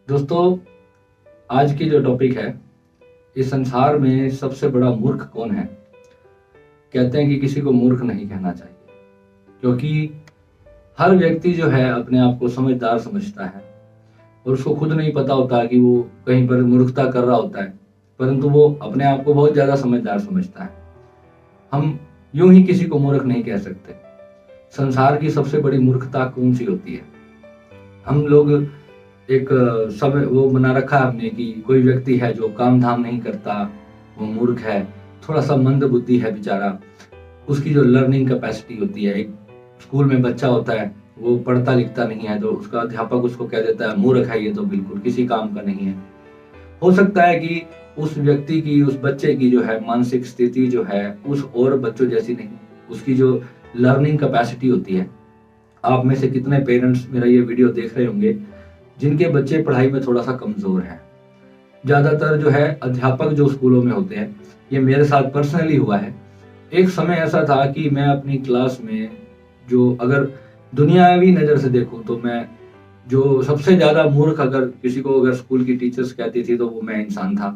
दोस्तों, आज की जो टॉपिक है, इस संसार में सबसे बड़ा मूर्ख कौन है? कहते हैं कि किसी को मूर्ख नहीं कहना चाहिए, क्योंकि हर व्यक्ति जो है अपने आप को समझदार समझता है और उसको खुद नहीं पता होता कि वो कहीं पर मूर्खता कर रहा होता है, परंतु वो अपने आप को बहुत ज़्यादा समझदार समझता है। हम यूं ही किसी को मूर्ख नहीं कह सकते। संसार की सबसे बड़ी मूर्खता कौन सी होती है? हम लोग एक समय वो बना रखा है हमने कि कोई व्यक्ति है जो काम धाम नहीं करता, वो मूर्ख है, थोड़ा सा मंद बुद्धि है बेचारा। उसकी जो लर्निंग कैपेसिटी होती है, एक स्कूल में बच्चा होता है, वो पढ़ता लिखता नहीं है तो उसका अध्यापक उसको कह देता है मूर्ख है, ये तो बिल्कुल किसी काम का नहीं है। हो सकता है कि उस व्यक्ति की, उस बच्चे की जो है मानसिक स्थिति जो है उस और बच्चों जैसी नहीं, उसकी जो लर्निंग कैपेसिटी होती है। आप में से कितने पेरेंट्स मेरा ये वीडियो देख रहे होंगे जिनके बच्चे पढ़ाई में थोड़ा सा कमजोर हैं? ज्यादातर जो है अध्यापक जो स्कूलों में होते हैं, ये मेरे साथ पर्सनली हुआ है। एक समय ऐसा था कि मैं अपनी क्लास में, जो अगर दुनियावी नजर से देखूं तो मैं जो सबसे ज्यादा मूर्ख अगर किसी को अगर स्कूल की टीचर्स कहती थी तो वो मैं इंसान था,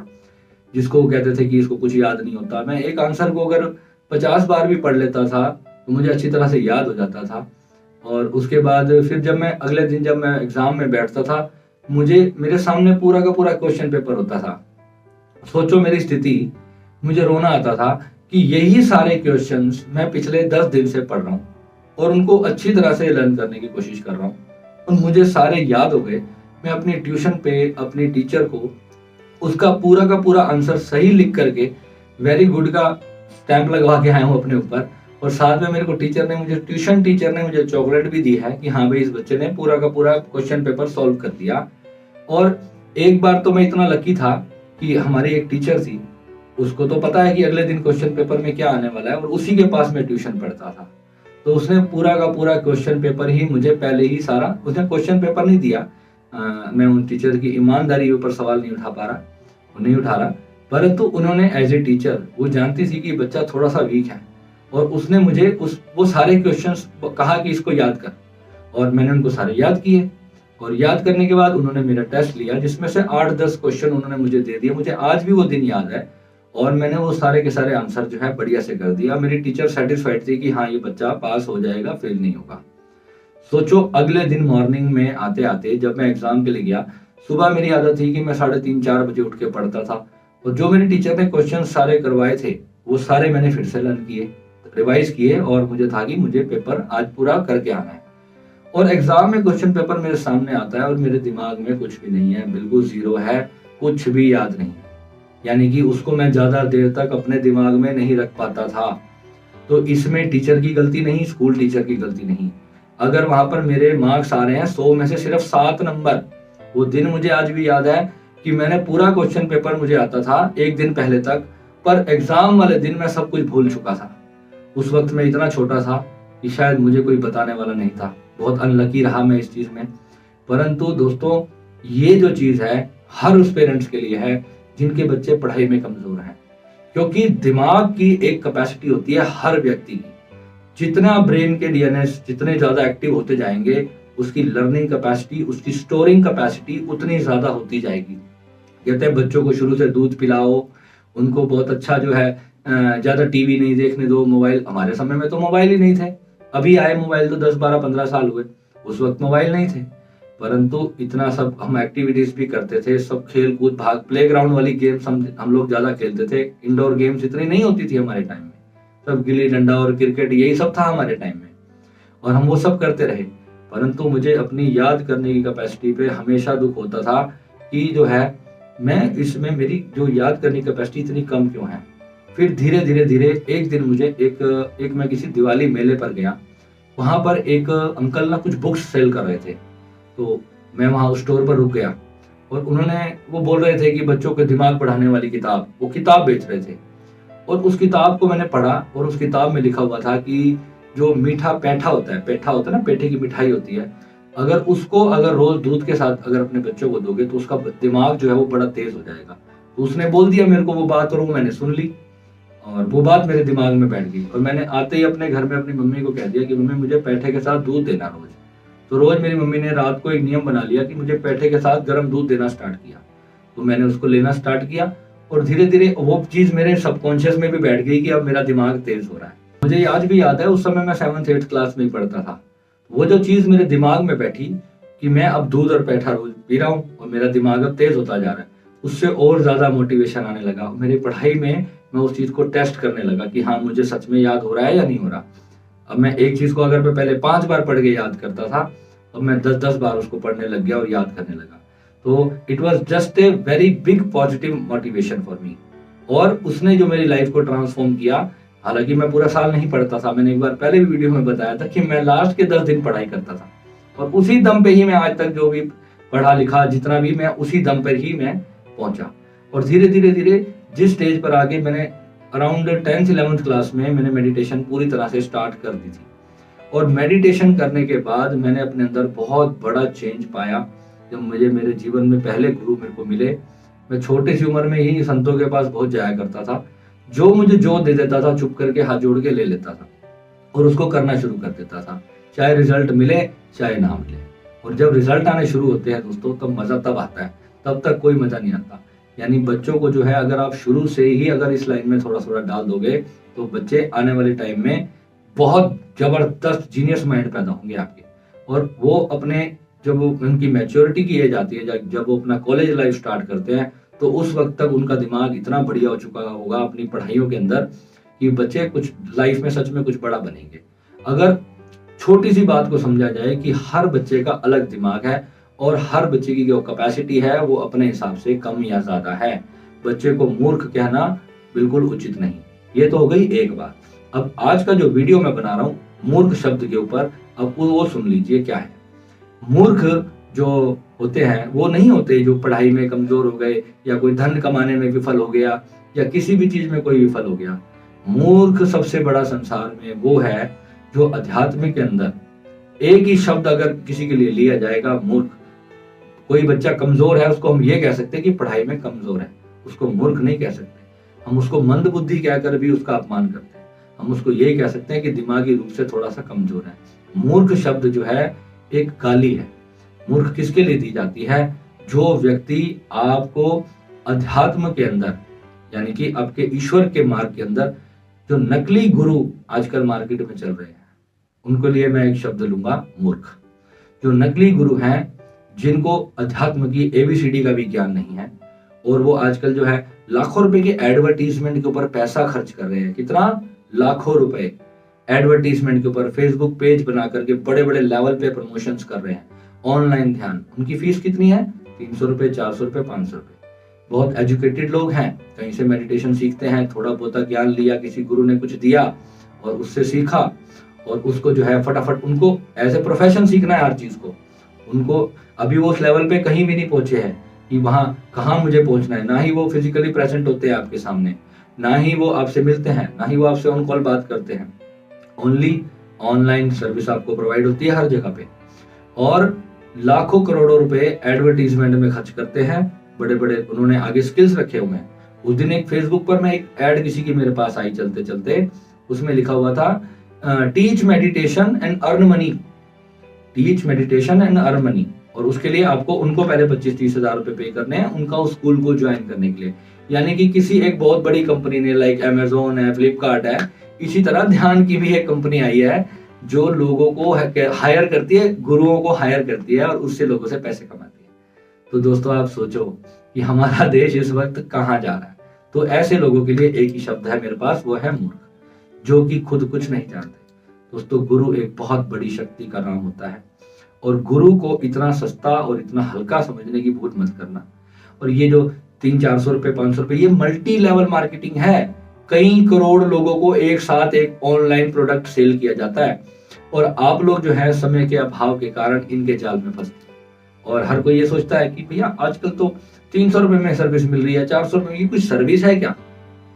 जिसको वो कहते थे कि इसको कुछ याद नहीं होता। मैं एक आंसर को अगर 50 बार भी पढ़ लेता था तो मुझे अच्छी तरह से याद हो जाता था। और उसके बाद फिर जब मैं अगले दिन जब मैं एग्जाम में बैठता था, मुझे मेरे सामने पूरा का पूरा क्वेश्चन पेपर होता था। सोचो मेरी स्थिति, मुझे रोना आता था कि यही सारे क्वेश्चंस मैं पिछले 10 दिन से पढ़ रहा हूँ और उनको अच्छी तरह से लर्न करने की कोशिश कर रहा हूँ और मुझे सारे याद हो गए। मैं अपनी ट्यूशन पे अपनी टीचर को उसका पूरा का पूरा आंसर सही लिख करके वेरी गुड का स्टैंप लगवा के आया हूँ अपने ऊपर। और साथ में मेरे को ट्यूशन टीचर ने मुझे चॉकलेट भी दी है कि हाँ भाई, इस बच्चे ने पूरा का पूरा क्वेश्चन पेपर सॉल्व कर दिया। और एक बार तो मैं इतना लकी था कि हमारी एक टीचर थी, उसको तो पता है कि अगले दिन क्वेश्चन पेपर में क्या आने वाला है और उसी के पास मैं ट्यूशन पढ़ता था। तो उसने पूरा का पूरा क्वेश्चन पेपर ही मुझे पहले ही सारा, उसने क्वेश्चन पेपर नहीं दिया। मैं उन टीचर की ईमानदारी के ऊपर सवाल नहीं उठा रहा, परंतु उन्होंने एज ए टीचर वो जानती थी कि बच्चा थोड़ा सा वीक है और उसने मुझे वो सारे क्वेश्चंस कहा कि इसको याद कर, और मैंने उनको सारे याद किए। और याद करने के बाद उन्होंने मेरा टेस्ट लिया, जिसमें से 8-10 क्वेश्चन उन्होंने मुझे दे दिए। मुझे आज भी वो दिन याद है और मैंने वो सारे के सारे आंसर जो है बढ़िया से कर दिया। मेरी टीचर सेटिस्फाइड थी कि हाँ, ये बच्चा पास हो जाएगा, फेल नहीं होगा। सोचो, अगले दिन मॉर्निंग में आते आते जब मैं एग्जाम के लिए गया, सुबह मेरी आदत थी कि मैं 3:30-4 बजे उठ के पढ़ता था और जो मेरी टीचर ने क्वेश्चन सारे करवाए थे वो सारे मैंने फिर से लर्न किए, रिवाइज किए और मुझे था कि मुझे पेपर आज पूरा करके आना है। और एग्जाम में क्वेश्चन पेपर मेरे सामने आता है और मेरे दिमाग में कुछ भी नहीं है, बिल्कुल जीरो है, कुछ भी याद नहीं है। यानी कि उसको मैं ज्यादा देर तक अपने दिमाग में नहीं रख पाता था। तो इसमें टीचर की गलती नहीं, स्कूल टीचर की गलती नहीं। अगर वहां पर मेरे मार्क्स आ रहे हैं 100 में से सिर्फ 7 नंबर, वो दिन मुझे आज भी याद है कि मैंने पूरा क्वेश्चन पेपर मुझे आता था एक दिन पहले तक, पर एग्जाम वाले दिन मैं सब कुछ भूल चुका था। उस वक्त मैं इतना छोटा था कि शायद मुझे कोई बताने वाला नहीं था। बहुत अनलकी रहा मैं इस चीज में। परंतु दोस्तों, ये जो चीज है हर उस पेरेंट्स के लिए है जिनके बच्चे पढ़ाई में कमजोर हैं, क्योंकि दिमाग की एक कैपेसिटी होती है हर व्यक्ति की। जितना ब्रेन के डीएनए जितने ज्यादा एक्टिव होते जाएंगे, उसकी लर्निंग कैपेसिटी, उसकी स्टोरिंग कैपेसिटी उतनी ज्यादा होती जाएगी। कहते हैं बच्चों को शुरू से दूध पिलाओ, उनको बहुत अच्छा जो है ज्यादा टीवी नहीं देखने दो, मोबाइल। हमारे समय में तो मोबाइल ही नहीं थे, अभी आए मोबाइल तो 10-12-15 साल हुए, उस वक्त मोबाइल नहीं थे। परंतु इतना सब हम एक्टिविटीज भी करते थे, सब खेल कूद भाग, प्लेग्राउंड वाली गेम्स हम लोग ज्यादा खेलते थे। इंडोर गेम्स इतनी नहीं होती थी हमारे टाइम में, सब गिल्ली डंडा और क्रिकेट यही सब था हमारे टाइम में, और हम वो सब करते रहे। परंतु मुझे अपनी याद करने की कैपेसिटी पे हमेशा दुख होता था कि जो है मैं इसमें मेरी जो याद करने की कैपेसिटी इतनी कम क्यों है। फिर धीरे धीरे धीरे एक दिन मुझे एक मैं किसी दिवाली मेले पर गया, वहां पर एक अंकल ना कुछ बुक्स सेल कर रहे थे, तो मैं वहां उस स्टोर पर रुक गया और वो बोल रहे थे कि बच्चों के दिमाग बढ़ाने वाली किताब, वो किताब बेच रहे थे। और उस किताब को मैंने पढ़ा और उस किताब में लिखा हुआ था कि जो मीठा पेठा होता है ना, पेठे की मिठाई होती है, अगर उसको अगर रोज दूध के साथ अगर अपने बच्चों को दोगे तो उसका दिमाग जो है वो बड़ा तेज हो जाएगा। तो उसने बोल दिया मेरे को वो बात और वो मैंने सुन ली और वो बात मेरे दिमाग में बैठ गई। और मैंने आते ही अपने घर में अपनी मम्मी को कह दिया कि मम्मी मुझे पेठे के साथ दूध देना रोज। तो रोज मेरी मम्मी ने रात को एक नियम बना लिया कि मुझे पेठे के साथ गर्म दूध देना स्टार्ट किया। तो मैंने उसको लेना स्टार्ट किया और धीरे धीरे वो चीज मेरे सबकॉन्शियस में भी बैठ गई कि अब मेरा दिमाग तेज हो रहा है। मुझे आज भी याद है, उस समय मैं 7th-8th क्लास में ही पढ़ता था। वो जो चीज मेरे दिमाग में बैठी कि मैं अब दूध और पेठा रोज पी रहा हूँ और मेरा दिमाग अब तेज होता जा रहा है, उससे और ज्यादा मोटिवेशन आने लगा। मेरी पढ़ाई में मैं उस चीज को टेस्ट करने लगा कि हाँ मुझे सच में याद हो रहा है या नहीं हो रहा। अब मैं एक चीज को अगर मैं पहले 5 बार पढ़ के याद करता था, अब मैं 10-10 बार उसको पढ़ने लग गया और याद करने लगा। तो it was just a very big positive motivation for me. और उसने जो मेरी लाइफ को ट्रांसफॉर्म किया, हालांकि मैं पूरा साल नहीं पढ़ता था, मैंने एक बार पहले भी वीडियो में बताया था कि मैं लास्ट के 10 दिन पढ़ाई करता था और उसी दम पे ही मैं आज तक जो भी पढ़ा लिखा जितना भी मैं उसी दम पर ही मैं पहुंचा। और धीरे धीरे धीरे जिस स्टेज पर आगे मैंने अराउंड 10th-11th क्लास में मैंने मेडिटेशन पूरी तरह से स्टार्ट कर दी थी। और मेडिटेशन करने के बाद मैंने अपने अंदर बहुत बड़ा चेंज पाया। जब मुझे मेरे जीवन में पहले गुरु मेरे को मिले, मैं छोटी सी उम्र में ही संतों के पास बहुत जाया करता था। जो मुझे जो दे देता था चुप करके हाथ जोड़ के ले लेता था और उसको करना शुरू कर देता था, चाहे रिजल्ट मिले चाहे ना मिले। और जब रिजल्ट आने शुरू होते हैं दोस्तों, तब मजा तब आता है, तब तक कोई मजा नहीं आता। यानी बच्चों को जो है अगर आप शुरू से ही अगर इस लाइन में थोड़ा थोड़ा डाल दोगे तो बच्चे आने वाले टाइम में बहुत जबरदस्त जीनियस माइंड पैदा होंगे आपके। और वो अपने जब उनकी मैच्योरिटी की एज आती है, जब वो अपना कॉलेज लाइफ स्टार्ट करते हैं, तो उस वक्त तक उनका दिमाग इतना बढ़िया हो चुका होगा अपनी पढ़ाइयों के अंदर कि बच्चे कुछ लाइफ में सच में कुछ बड़ा बनेंगे। अगर छोटी सी बात को समझा जाए कि हर बच्चे का अलग दिमाग है और हर बच्चे की जो कैपेसिटी है वो अपने हिसाब से कम या ज्यादा है। बच्चे को मूर्ख कहना बिल्कुल उचित नहीं। ये तो हो गई एक बात। अब आज का जो वीडियो मैं बना रहा हूँ मूर्ख शब्द के ऊपर, अब वो सुन लीजिए क्या है। मूर्ख जो होते हैं वो नहीं होते जो पढ़ाई में कमजोर हो गए या कोई धन कमाने में विफल हो गया या किसी भी चीज में कोई विफल हो गया। मूर्ख सबसे बड़ा संसार में वो है जो अध्यात्म के अंदर एक ही शब्द अगर किसी के लिए लिया जाएगा मूर्ख। कोई बच्चा कमजोर है उसको हम ये कह सकते हैं कि पढ़ाई में कमजोर है, उसको मूर्ख नहीं कह सकते। हम उसको मंद बुद्धि कहकर भी उसका अपमान करते हैं। हम उसको यही कह सकते हैं कि दिमागी रूप से थोड़ा सा कमजोर है। मूर्ख शब्द जो है एक गाली है। मूर्ख किसके लिए दी जाती है? जो व्यक्ति आपको अध्यात्म के अंदर यानी कि आपके ईश्वर के मार्ग के अंदर जो नकली गुरु आजकल मार्केट में चल रहे हैं उनको लिए मैं एक शब्द लूंगा मूर्ख। जो नकली गुरु हैं जिनको अध्यात्म की ABCD का भी ज्ञान नहीं है और वो आजकल जो है लाखों रुपए के एडवर्टीजमेंट के ऊपर पैसा खर्च कर रहे हैं। कितना? लाखों रुपए एडवर्टीजमेंट के ऊपर फेसबुक पेज बना करके बड़े बड़े लेवल पे प्रमोशंस कर रहे हैं। ऑनलाइन ध्यान, उनकी फीस कितनी है? 300 रुपए, 400 रुपए, 500 रुपए। बहुत एजुकेटेड लोग हैं, कहीं से मेडिटेशन सीखते हैं, थोड़ा बहुत ज्ञान लिया, किसी गुरु ने कुछ दिया और उससे सीखा और उसको जो है फटाफट उनको एज ए प्रोफेशन सीखना है हर चीज को। उनको अभी वो उस लेवल पे कहीं भी नहीं पहुंचे हैं कि वहां कहाँ मुझे पहुंचना है। ना ही वो फिजिकली प्रेजेंट होते हैं आपके सामने, ना ही वो आपसे मिलते हैं, ना ही वो आपसे ऑन कॉल बात करते हैं। ओनली ऑनलाइन सर्विस आपको प्रोवाइड होती है हर जगह पे और लाखों करोड़ों रुपए एडवर्टीजमेंट में खर्च करते हैं। बड़े बड़े उन्होंने आगे स्किल्स रखे हुए हैं। उस दिन एक फेसबुक पर मैं एक एड किसी की मेरे पास आई चलते चलते, उसमें लिखा हुआ था teach meditation and earn money. Teach meditation and earn money. और उसके लिए आपको उनको पहले 25-30 हजार रुपए पे करने हैं उनका उस स्कूल को ज्वाइन करने के लिए। यानी कि किसी एक बहुत बड़ी कंपनी ने लाइक अमेजोन है, फ्लिपकार्ट है, इसी तरह ध्यान की भी एक कंपनी आई है जो लोगों को हायर करती है, गुरुओं को हायर करती है और उससे लोगों से पैसे कमाती है। तो दोस्तों आप सोचो कि हमारा देश इस वक्त कहाँ जा रहा है। तो ऐसे लोगों के लिए एक ही शब्द है मेरे पास, वो है मूर्ख, जो कि खुद कुछ नहीं जानते। दोस्तों गुरु एक बहुत बड़ी शक्ति का नाम होता है और गुरु को इतना सस्ता और इतना हल्का समझने की भूल मत करना। और ये जो 300-400 रुपए, 500 रुपए, ये मल्टी लेवल मार्केटिंग है। कई करोड़ लोगों को एक साथ एक ऑनलाइन प्रोडक्ट सेल किया जाता है और आप लोग जो है समय के अभाव के कारण इनके जाल में फंसते हैं। और हर कोई ये सोचता है कि भैया आजकल तो 300 रुपए में सर्विस मिल रही है, 400 रुपए में, ये कुछ सर्विस है क्या?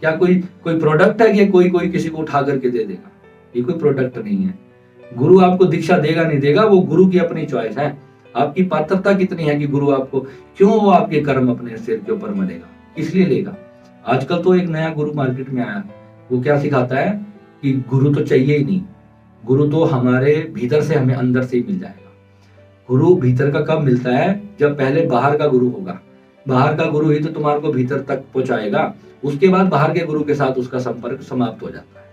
क्या कोई प्रोडक्ट है कि कोई किसी को उठा करके दे देगा? ये कोई प्रोडक्ट नहीं है। गुरु आपको दीक्षा देगा नहीं देगा, वो गुरु की अपनी चॉइस है। आपकी पात्रता कितनी है कि गुरु आपको क्यों वो आपके कर्म अपने सिर के ऊपर मलेगा, इसलिए लेगा। आजकल तो एक नया गुरु मार्केट में आया, वो क्या सिखाता है कि गुरु तो चाहिए ही नहीं, गुरु तो हमारे भीतर से हमें अंदर से ही मिल जाएगा। गुरु भीतर का कब मिलता है? जब पहले बाहर का गुरु होगा। बाहर का गुरु ही तो तुम्हारे को भीतर तक पहुंचाएगा, उसके बाद बाहर के गुरु के साथ उसका संपर्क समाप्त हो जाता है।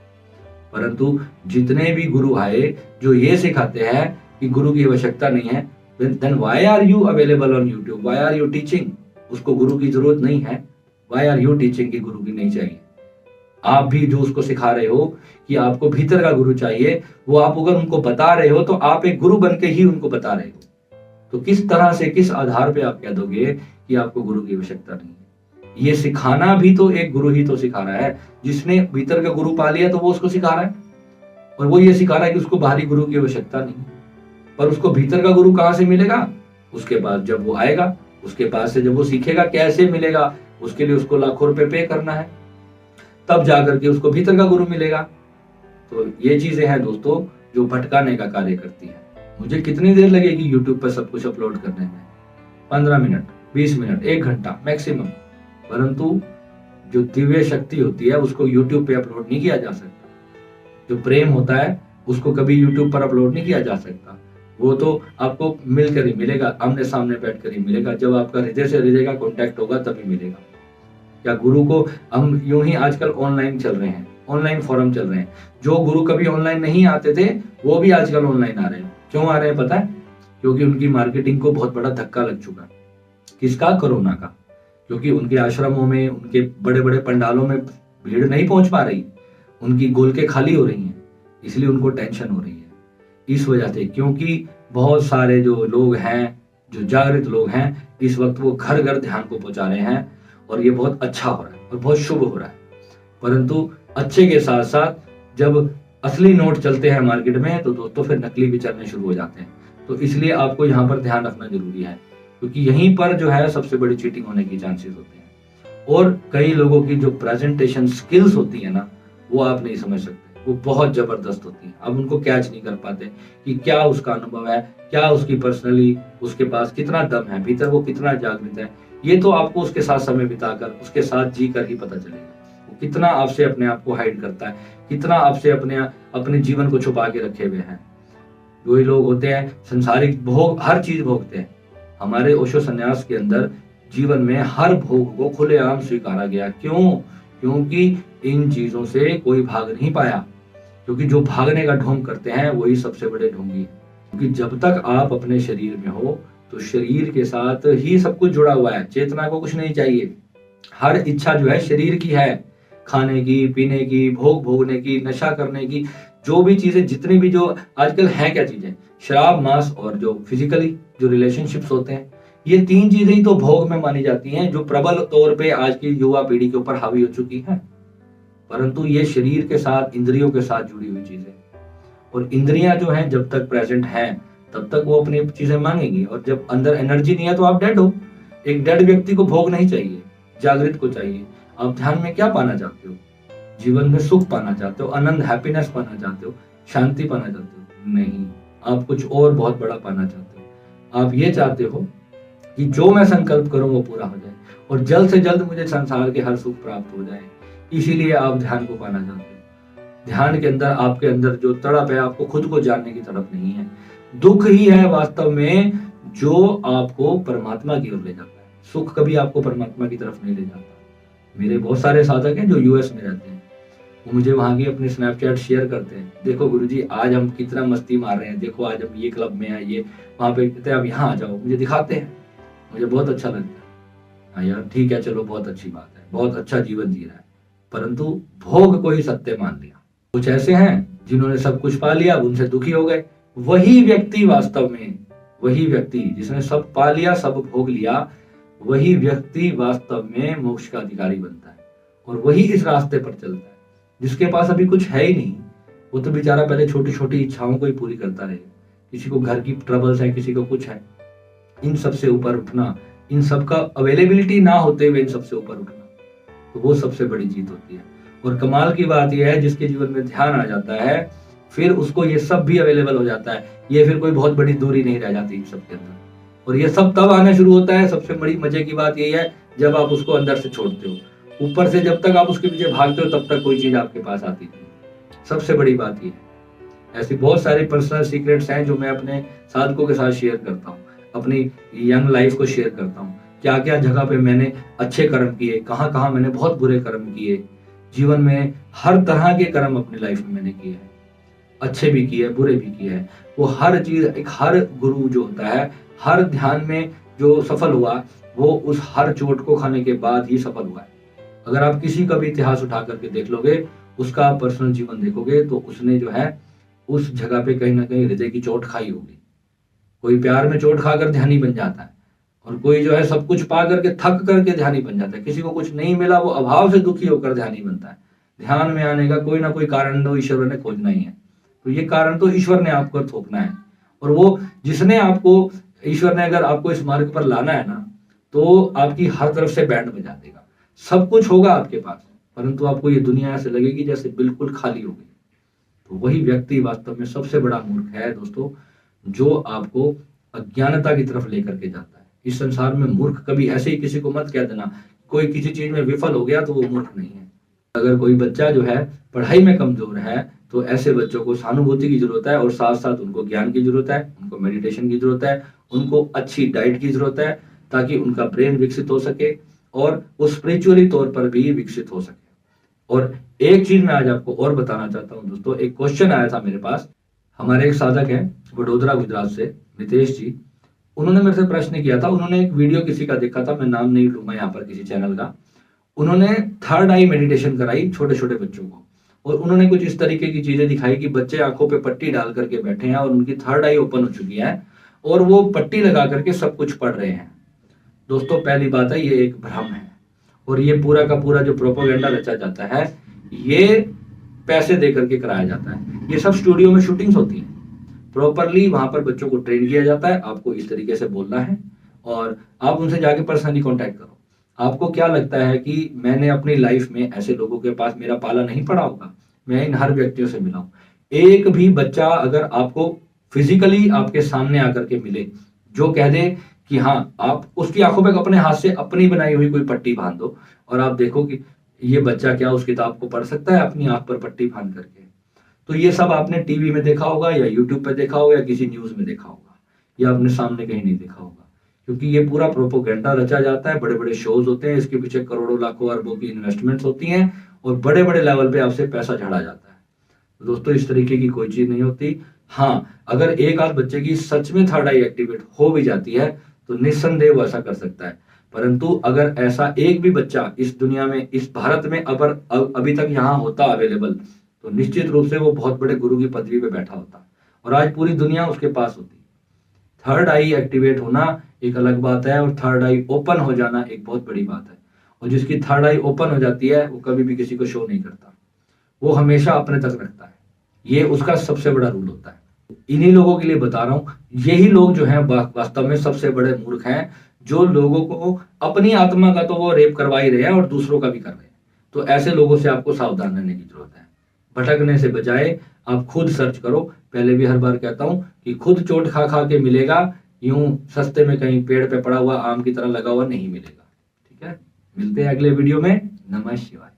परंतु जितने भी गुरु आए जो ये सिखाते हैं कि गुरु की आवश्यकता नहीं है, then why are you available on YouTube? Why are you teaching? उसको गुरु की जरूरत नहीं है। Why are you teaching कि गुरु की नहीं चाहिए? आप भी जो उसको सिखा रहे हो कि आपको भीतर का गुरु चाहिए, वो आप अगर उनको बता रहे हो तो आप एक गुरु बन के ही उनको बता रहे हो। तो किस तरह से, किस आधार पे आप कह दोगे कि आपको गुरु की आवश्यकता नहीं है? ये सिखाना भी तो एक गुरु ही तो सिखा रहा है। जिसने भीतर का गुरु पा लिया तो वो उसको सिखा रहा है, और वो ये सिखा रहा है कि उसको बाहरी गुरु की आवश्यकता नहीं। पर उसको भीतर का गुरु कहां से मिलेगा? उसके पास जब वो आएगा, उसके पास से जब वो सीखेगा कैसे मिलेगा, उसके लिए उसको लाखों रुपए पे करना है, तब जाकर के उसको भीतर का गुरु मिलेगा। तो ये चीजें हैं दोस्तों जो भटकाने का कार्य करती है। मुझे कितनी देर लगेगी यूट्यूब पर सब कुछ अपलोड करने में? 15 मिनट, 20 मिनट, 1 घंटा मैक्सिमम। परंतु जो दिव्य शक्ति होती है उसको यूट्यूब पे अपलोड नहीं किया जा सकता। जो प्रेम होता है उसको कभी यूट्यूब पर अपलोड नहीं किया जा सकता। वो तो आपको मिलकर ही मिलेगा, आमने सामने बैठकर ही मिलेगा। जब आपका हृदय से हृदय का कॉन्टैक्ट होगा तभी मिलेगा। क्या गुरु को हम यूं ही आजकल ऑनलाइन चल रहे हैं, ऑनलाइन फोरम चल रहे हैं। जो गुरु कभी ऑनलाइन नहीं आते थे वो भी आजकल ऑनलाइन आ रहे हैं। क्यों आ रहे हैं पता है? क्योंकि उनकी मार्केटिंग को बहुत बड़ा धक्का लग चुका है। किसका? कोरोना का। क्योंकि उनके आश्रमों में, उनके बड़े बड़े पंडालों में भीड़ नहीं पहुंच पा रही, उनकी गोलकें खाली हो रही हैं, इसलिए उनको टेंशन हो रही है। इस वजह से, क्योंकि बहुत सारे जो लोग हैं, जो जागृत लोग हैं, इस वक्त वो घर घर ध्यान को पहुंचा रहे हैं, और ये बहुत अच्छा हो रहा है और बहुत शुभ हो रहा है। परंतु अच्छे के साथ साथ जब असली नोट चलते हैं मार्केट में तो दोस्तों फिर नकली भी चलने शुरू हो जाते हैं। तो इसलिए आपको यहाँ पर ध्यान रखना जरूरी है, क्योंकि यहीं पर जो है सबसे बड़ी चीटिंग होने की चांसेस होते हैं। और कई लोगों की जो प्रेजेंटेशन स्किल्स होती है ना, वो आप नहीं समझ सकते, वो बहुत जबरदस्त होती है। आप उनको कैच नहीं कर पाते कि क्या उसका अनुभव है, क्या उसकी पर्सनली उसके पास कितना दम है, भीतर वो कितना जागृत है। ये तो आपको उसके साथ समय बिताकर, उसके साथ जी कर ही पता चलेगा। वो कितना आपसे अपने आप को हाइड करता है, कितना आपसे अपने जीवन को छुपा के रखे हुए हैं। वही लोग होते हैं संसारिक भोग, हर चीज भोगते हैं। हमारे ओशो संन्यास के अंदर जीवन में हर भोग को खुलेआम स्वीकारा गया। क्यों? क्योंकि इन चीजों से कोई भाग नहीं पाया। क्योंकि जो भागने का ढोंग करते हैं वही सबसे बड़े ढोंगी हैं। क्योंकि जब तक आप अपने शरीर में हो तो शरीर के साथ ही सब कुछ जुड़ा हुआ है। चेतना को कुछ नहीं चाहिए। हर इच्छा जो है शरीर की है, खाने की, पीने की, भोग भोगने की, नशा करने की, जो भी चीजें, जितनी भी जो आजकल है क्या चीजें, शराब, मांस और जो फिजिकली जो रिलेशनशिप्स होते हैं, ये 3 चीजें ही तो भोग में मानी जाती हैं, जो प्रबल तौर पे आज की युवा पीढ़ी के ऊपर हावी हो चुकी है। परंतु ये शरीर के साथ, इंद्रियों के साथ जुड़ी हुई चीजें, और इंद्रियां जो हैं जब तक प्रेजेंट हैं तब तक वो अपनी चीजें मांगेंगी, और जब अंदर एनर्जी नहीं है तो आप डेड हो। एक डेड व्यक्ति को भोग नहीं चाहिए, जागृत को चाहिए। आप ध्यान में क्या पाना चाहते हो? जीवन में सुख पाना चाहते हो, आनंद, हैप्पीनेस पाना चाहते हो, शांति पाना चाहते हो? नहीं, आप कुछ और बहुत बड़ा पाना चाहते हो। आप ये चाहते हो कि जो मैं संकल्प करूं वो पूरा हो जाए, और जल्द से जल्द मुझे संसार के हर सुख प्राप्त हो जाए। इसीलिए आप ध्यान को पाना चाहते हो। ध्यान के अंदर, आपके अंदर जो तड़प है, आपको खुद को जानने की तड़प नहीं है। दुख ही है वास्तव में जो आपको परमात्मा की ओर ले जाता है। सुख कभी आपको परमात्मा की तरफ नहीं ले जाता। मेरे बहुत सारे साधक हैं जो यूएस में रहते हैं, वो मुझे वहां की अपनी स्नैपचैट शेयर करते हैं। देखो गुरुजी, आज हम कितना मस्ती मार रहे हैं, देखो आज हम ये क्लब में हैं, ये वहां पे कहते हैं अब यहाँ आ जाओ, मुझे दिखाते हैं। मुझे बहुत अच्छा लगता है। हाँ यार, ठीक है, चलो, बहुत अच्छी बात है, बहुत अच्छा जीवन जी रहा है। परंतु भोग को ही सत्य मान लिया। कुछ ऐसे हैं जिन्होंने सब कुछ पा लिया, उनसे दुखी हो गए। वही व्यक्ति वास्तव में, वही व्यक्ति जिसने सब पा लिया, सब भोग लिया, वही व्यक्ति वास्तव में मोक्ष का अधिकारी बनता है, और वही इस रास्ते पर चलता है। जिसके पास अभी कुछ है ही नहीं, वो तो बेचारा पहले छोटी छोटी इच्छाओं को ही पूरी करता रहे। किसी को घर की ट्रबल्स है, किसी को कुछ है। इन सबसे ऊपर उठना, इन सबका अवेलेबिलिटी ना होते हुए इन सबसे ऊपर उठना, तो वो सबसे बड़ी जीत होती है। और कमाल की बात यह है, जिसके जीवन में ध्यान आ जाता है, फिर उसको ये सब भी अवेलेबल हो जाता है। ये फिर कोई बहुत बड़ी दूरी नहीं रह जाती इन सब के अंदर। और ये सब तब आना शुरू होता है, सबसे बड़ी मजे की बात यही है, जब आप उसको अंदर से छोड़ते हो। ऊपर से जब तक आप उसके पीछे भागते हो तब तक कोई चीज आपके पास आती नहीं। सबसे बड़ी बात ये है। ऐसी बहुत सारी पर्सनल सीक्रेट्स हैं जो मैं अपने साधकों के साथ शेयर करता हूँ, अपनी यंग लाइफ को शेयर करता हूँ। क्या क्या जगह पे मैंने अच्छे कर्म किए, कहाँ कहाँ मैंने बहुत बुरे कर्म किए। जीवन में हर तरह के कर्म अपनी लाइफ में मैंने किए हैं, अच्छे भी किए बुरे भी किए हैं। वो हर चीज, एक हर गुरु जो होता है, हर ध्यान में जो सफल हुआ, वो उस हर चोट को खाने के बाद ही सफल हुआ है। अगर आप किसी का भी इतिहास उठा करके देख लोगे, उसका पर्सनल जीवन देखोगे, तो उसने जो है उस जगह पे कहीं ना कहीं हृदय की चोट खाई होगी। कोई प्यार में चोट खाकर ध्यानी बन जाता है, और कोई जो है सब कुछ पा करके थक करके ध्यानी बन जाता है। किसी को कुछ नहीं मिला, वो अभाव से दुखी होकर ध्यानी बनता है। ध्यान में आने का कोई ना कोई कारण तो ईश्वर ने खोजना ही है। तो ये कारण तो ईश्वर ने आपको थोपना है, और वो जिसने आपको, ईश्वर ने अगर आपको इस मार्ग पर लाना है ना, तो आपकी हर तरफ से बैंड बजा देगा। सब कुछ होगा आपके पास, परंतु आपको ये दुनिया ऐसे लगेगी जैसे बिल्कुल खाली हो गई। तो वही व्यक्ति वास्तव में सबसे बड़ा मूर्ख है दोस्तों, जो आपको अज्ञानता की तरफ लेकर के जाता है। इस संसार में मूर्ख कभी ऐसे ही किसी को मत कह देना, कोई किसी चीज में विफल हो गया तो वो मूर्ख नहीं है। अगर कोई बच्चा जो है पढ़ाई में कमजोर है, तो ऐसे बच्चों को सहानुभूति की जरूरत है, और साथ साथ उनको ज्ञान की जरूरत है, उनको मेडिटेशन की जरूरत है, उनको अच्छी डाइट की जरूरत है, ताकि उनका ब्रेन विकसित हो सके और वो स्पिरिचुअली तौर पर भी विकसित हो सके। और एक चीज मैं आज आपको और बताना चाहता हूँ दोस्तों, एक क्वेश्चन आया था मेरे पास। हमारे एक साधक हैं वडोदरा गुजरात से, नितेश जी, उन्होंने मेरे से प्रश्न किया था। उन्होंने एक वीडियो किसी का देखा था, मैं नाम नहीं लूंगा यहाँ पर किसी चैनल का। उन्होंने थर्ड आई मेडिटेशन कराई छोटे छोटे बच्चों को, और उन्होंने कुछ इस तरीके की चीजें दिखाई कि बच्चे आंखों पे पट्टी डाल करके बैठे हैं और उनकी थर्ड आई ओपन हो चुकी है, और वो पट्टी लगा करके सब कुछ पढ़ रहे हैं। दोस्तों पहली बात है, ये एक भ्रम है, और ये पूरा का पूरा जो प्रोपोगेंडा रचा जाता है, ये पैसे दे करके कराया जाता है। ये सब स्टूडियो में शूटिंग्स होती हैं, प्रॉपरली वहां पर बच्चों को ट्रेन किया जाता है। आपको इस तरीके से बोलना है, और आप उनसे जाके पर्सनली कांटेक्ट करो। आपको क्या लगता है कि मैंने अपनी लाइफ में ऐसे लोगों के पास मेरा पाला नहीं पड़ा होगा? मैं इन हर व्यक्तियों से मिला हूं। एक भी बच्चा अगर आपको फिजिकली आपके सामने आकर के मिले, जो कह दे कि हाँ, आप उसकी आंखों पे अपने हाथ से अपनी बनाई हुई कोई पट्टी बांध दो, और आप देखो कि ये बच्चा क्या उस किताब को पढ़ सकता है अपनी आंख पर पट्टी बांध करके। तो ये सब आपने टीवी में देखा होगा, या यूट्यूब पे देखा होगा, या किसी न्यूज में देखा होगा, या अपने सामने कहीं नहीं देखा होगा, क्योंकि ये पूरा प्रोपोगेंडा रचा जाता है। बड़े बड़े शोज होते हैं, इसके पीछे करोड़ों लाखों अरबों की इन्वेस्टमेंट्स होती हैं, और बड़े बड़े लेवल पे आपसे पैसा झाड़ा जाता है। तो दोस्तों इस तरीके की कोई चीज नहीं होती। हाँ, अगर एक आध बच्चे की सच में थर्ड आई एक्टिवेट हो भी जाती है, तो निस्संदेह वो ऐसा कर सकता है। परंतु अगर ऐसा एक भी बच्चा इस दुनिया में, इस भारत में अगर अभी तक यहाँ होता अवेलेबल, तो निश्चित रूप से वो बहुत बड़े गुरु की पदवी पे बैठा होता, और आज पूरी दुनिया उसके पास होती। थर्ड आई एक्टिवेट होना एक अलग बात है, और थर्ड आई ओपन हो जाना एक बहुत बड़ी बात है। और जिसकी थर्ड आई ओपन हो जाती है, वो कभी भी किसी को शो नहीं करता, वो हमेशा अपने तक रखता है। ये उसका सबसे बड़ा रूल होता है। इन्हीं लोगों के लिए बता रहा हूं, यही लोग जो हैं वास्तव में सबसे बड़े मूर्ख हैं, जो लोगों को अपनी आत्मा का तो वो रेप करवा ही रहे हैं और दूसरों का भी कर रहे हैं। तो ऐसे लोगों से आपको सावधान रहने की जरूरत है। भटकने से बजाय आप खुद सर्च करो। पहले भी हर बार कहता हूं कि खुद चोट खा खा के मिलेगा, यूं सस्ते में कहीं पेड़ पे पड़ा हुआ आम की तरह लगा हुआ नहीं मिलेगा। ठीक है, मिलते हैं अगले वीडियो में। नमः शिवाय।